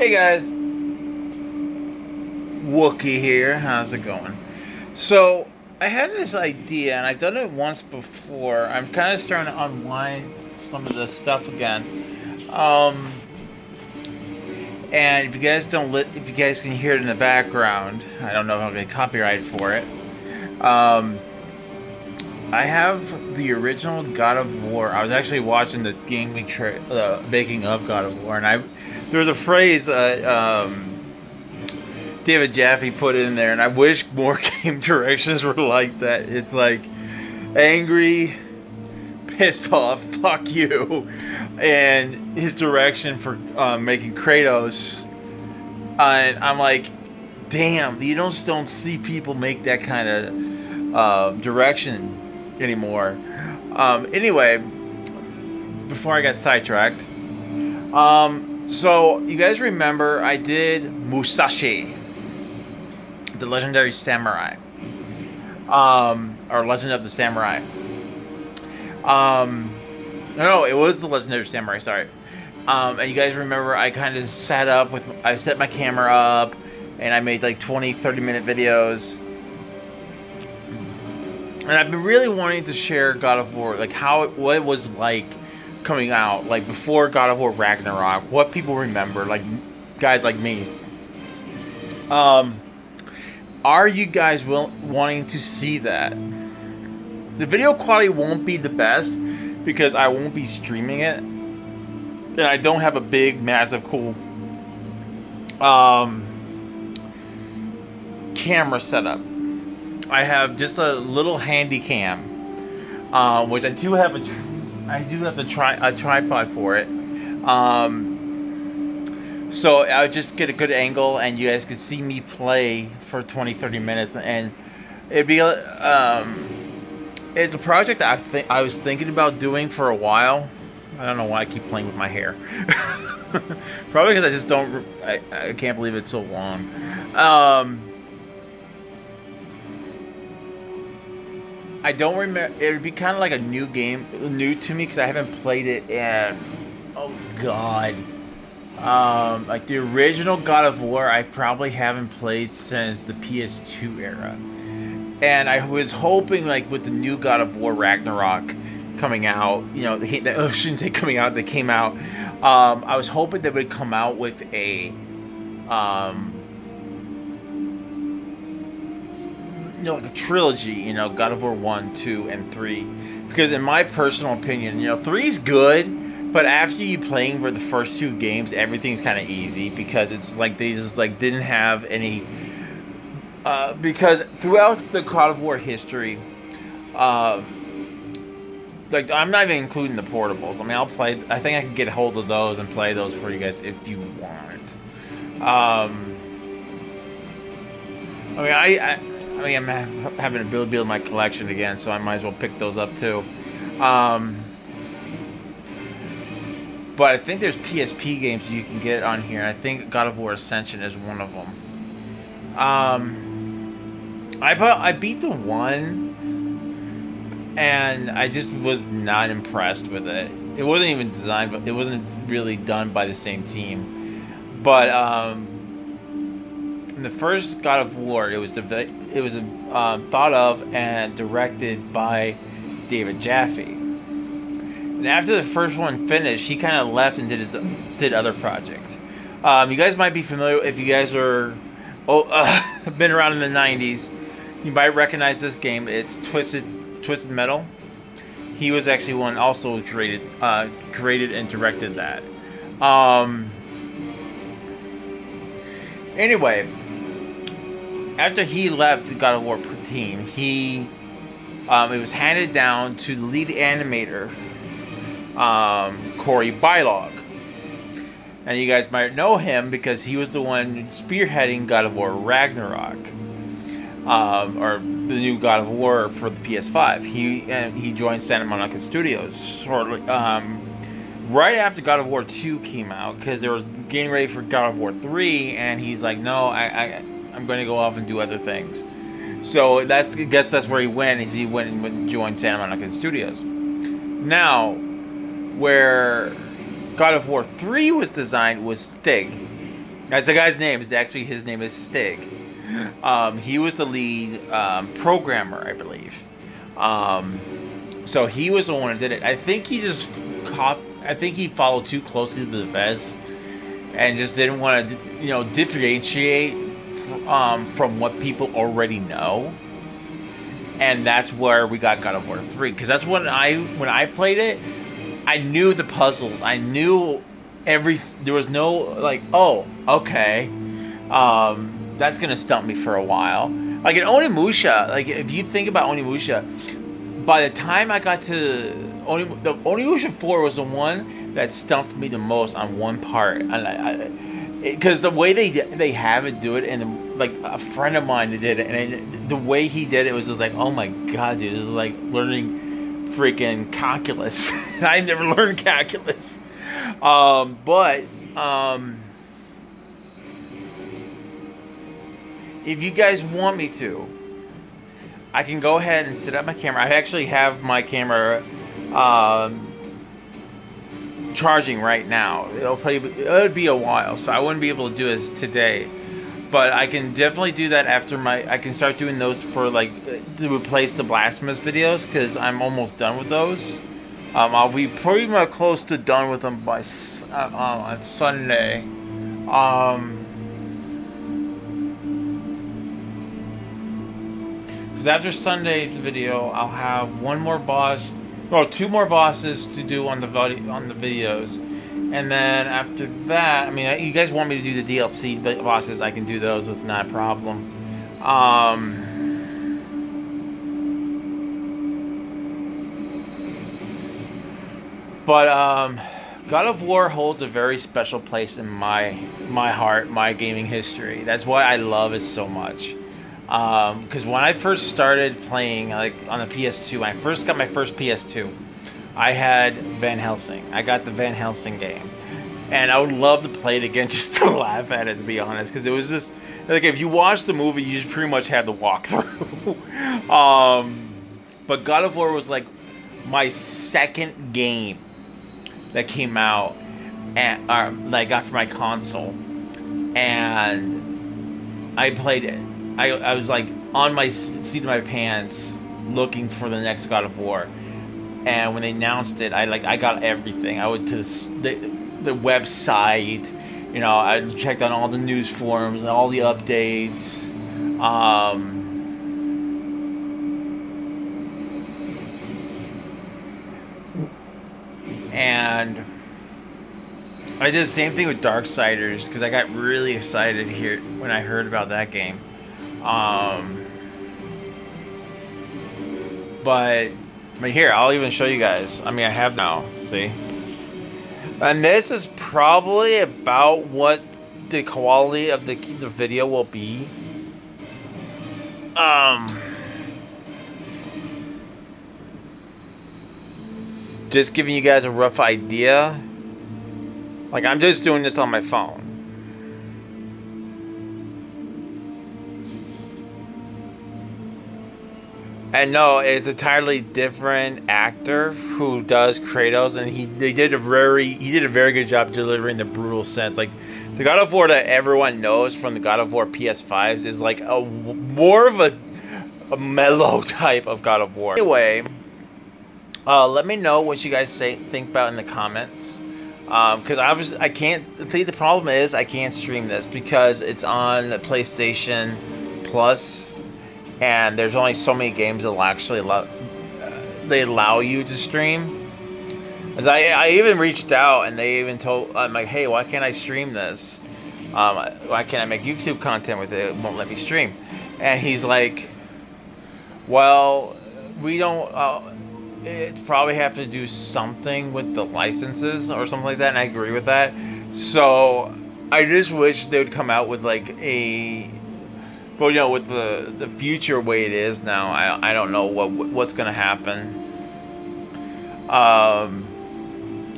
Hey guys, Wookie here. How's it going? So, I had this idea, and I've done it once before. I'm kind of starting to unwind some of this stuff again. And if you guys can hear it in the background, I don't know if I'll get copyrighted for it. Um, I have the original God of War. I was actually watching the making of God of War, and there was a phrase that David Jaffe put in there, and I wish more game directions were like that. It's like angry, pissed off, fuck you, and his direction for making Kratos. And I'm like, damn, you don't see people make that kind of direction anymore. Anyway, before I got sidetracked, so you guys remember I did Musashi, the Legendary Samurai, or Legend of the Samurai. No, it was the Legendary Samurai. Sorry. And you guys remember I kind of I set my camera up, and I made like 20, 30-minute videos. And I've been really wanting to share God of War, like what it was like coming out, like before God of War Ragnarok, what people remember, like guys like me. Are you guys wanting to see that? The video quality won't be the best because I won't be streaming it, and I don't have a big, massive, cool camera setup. I have just a little handy cam, which I do have a tripod for it. So I would just get a good angle, and you guys could see me play for 20, 30 minutes, and it'd be it's a project that I was thinking about doing for a while. I don't know why I keep playing with my hair. Probably because I just don't. I can't believe it's so long. I don't remember. It would be kind of like a new to me because I haven't played it in. Oh God. Like the original God of War, I probably haven't played since the PS2 era. And I was hoping, like, with the new God of War Ragnarok coming out, you know, I shouldn't say coming out, they came out. I was hoping they would come out with a, like a trilogy, God of War 1, 2, and 3. Because in my personal opinion, 3 is good, but after you playing for the first 2 games, everything's kind of easy because it's like they just like didn't have any. Because throughout the God of War history, like I'm not even including the portables. I mean, I think I can get a hold of those and play those for you guys if you want. I'm having to build my collection again, so I might as well pick those up too. But I think there's PSP games you can get on here. I think God of War Ascension is one of them. I beat the 1, and I just was not impressed with it. It wasn't even designed, but it wasn't really done by the same team. But in the first God of War, it was thought of and directed by David Jaffe. And after the first one finished, he kind of left and did other projects. You guys might be familiar if you guys are been around in the 90s. You might recognize this game. It's Twisted Metal. He was actually one also created and directed that. Anyway, after he left the God of War team, it was handed down to the lead animator, Cory Barlog. And you guys might know him because he was the one spearheading God of War Ragnarok, or the new God of War for the PS5. He joined Santa Monica Studios shortly, right after God of War 2 came out, because they were getting ready for God of War 3, and he's like, no, I'm going to go off and do other things. So I guess that's where he went. He went and joined Santa Monica Studios. Now, where God of War 3 was designed was Stig. That's the guy's name. Is actually his name is Stig. He was the lead programmer, I believe. So he was the one that did it. I think he just I think he followed too closely to the vest and just didn't want to, differentiate from what people already know. And that's where we got God of War 3, because that's when I played it, I knew the puzzles. I knew there was no like, oh, okay, that's gonna stump me for a while. Like in Onimusha, like if you think about Onimusha, by the time I got to the Onimusha 4 was the one that stumped me the most on one part, and because the way they have it do it, and like a friend of mine did it, and the way he did it was just like, oh my god, dude, this is like learning freaking calculus. I never learned calculus. But if you guys want me to, I can go ahead and set up my camera. I actually have my camera charging right now. It'll be a while, so I wouldn't be able to do this today. But I can definitely do that after I can start doing those for to replace the Blasphemous videos, because I'm almost done with those. I'll be pretty much close to done with them by on Sunday. Because after Sunday's video, I'll have two more bosses to do on the videos, and then after that, I mean, you guys want me to do the DLC bosses, I can do those. It's not a problem. But God of War holds a very special place in my heart, my gaming history. That's why I love it so much. Because when I first started playing, like on the PS2, when I first got my first PS2, I had Van Helsing. I got the Van Helsing game, and I would love to play it again just to laugh at it, to be honest. Because it was just like, if you watch the movie, you just pretty much had the walkthrough. But God of War was like my second game that came out, and that I got for my console, and I played it. I was like on my seat of my pants looking for the next God of War, and when they announced it, I got everything. I went to the website, I checked on all the news forums and all the updates. And I did the same thing with Darksiders, because I got really excited here when I heard about that game. But here, I'll even show you guys. I mean, I have now. See? And this is probably about what the quality of the video will be. Just giving you guys a rough idea. Like, I'm just doing this on my phone. And no, it's a entirely different actor who does Kratos, and he did a very good job delivering the brutal sense. Like, the God of War that everyone knows from the God of War PS5s is like more of a mellow type of God of War. Anyway, let me know what you guys think about in the comments. Because obviously I can't. I think the problem is I can't stream this because it's on the PlayStation Plus. And there's only so many games that will actually allow you to stream. As I even reached out, and they even told, I'm like, hey, why can't I stream this? Why can't I make YouTube content with it? It won't let me stream. And he's like, well, we don't. It probably have to do something with the licenses or something like that. And I agree with that. So I just wish they would come out with like a. But with the future way it is now, I don't know what's gonna happen.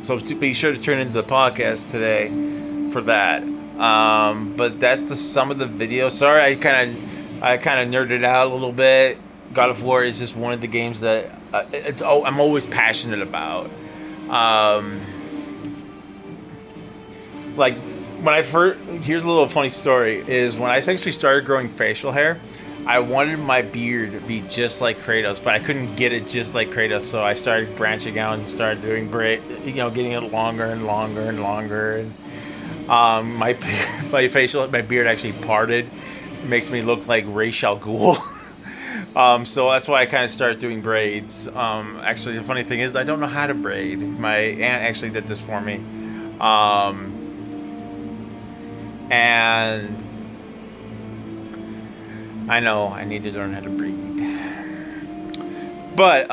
So be sure to tune into the podcast today for that. But that's some of the video. Sorry, I kind of nerded out a little bit. God of War is just one of the games that I'm always passionate about. Like when I first, here's a little funny story, is when I actually started growing facial hair, I wanted my beard to be just like Kratos, but I couldn't get it just like Kratos, so I started branching out and started doing getting it longer and longer and longer. And my my beard actually parted. It makes me look like Ra's al Ghul. So that's why I kind of started doing braids. Actually, the funny thing is, I don't know how to braid. My aunt actually did this for me. And I know I need to learn how to braid. But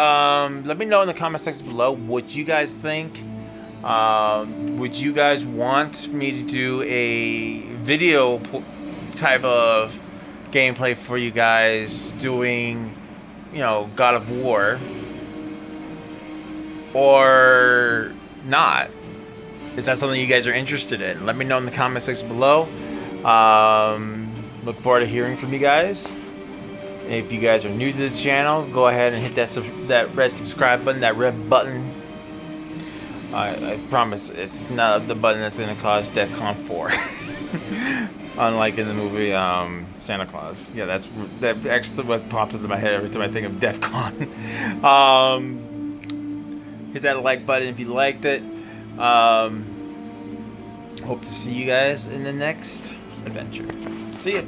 let me know in the comment section below what you guys think. Would you guys want me to do a video type of gameplay for you guys doing, God of War, or not? Is that something you guys are interested in? Let me know in the comment section below. Look forward to hearing from you guys. If you guys are new to the channel, go ahead and hit that red subscribe button, that red button. I promise it's not the button that's going to cause DEFCON 4. Unlike in the movie Santa Claus. Yeah, that actually what pops into my head every time I think of DEFCON. Hit that like button if you liked it. Hope to see you guys in the next adventure. See ya.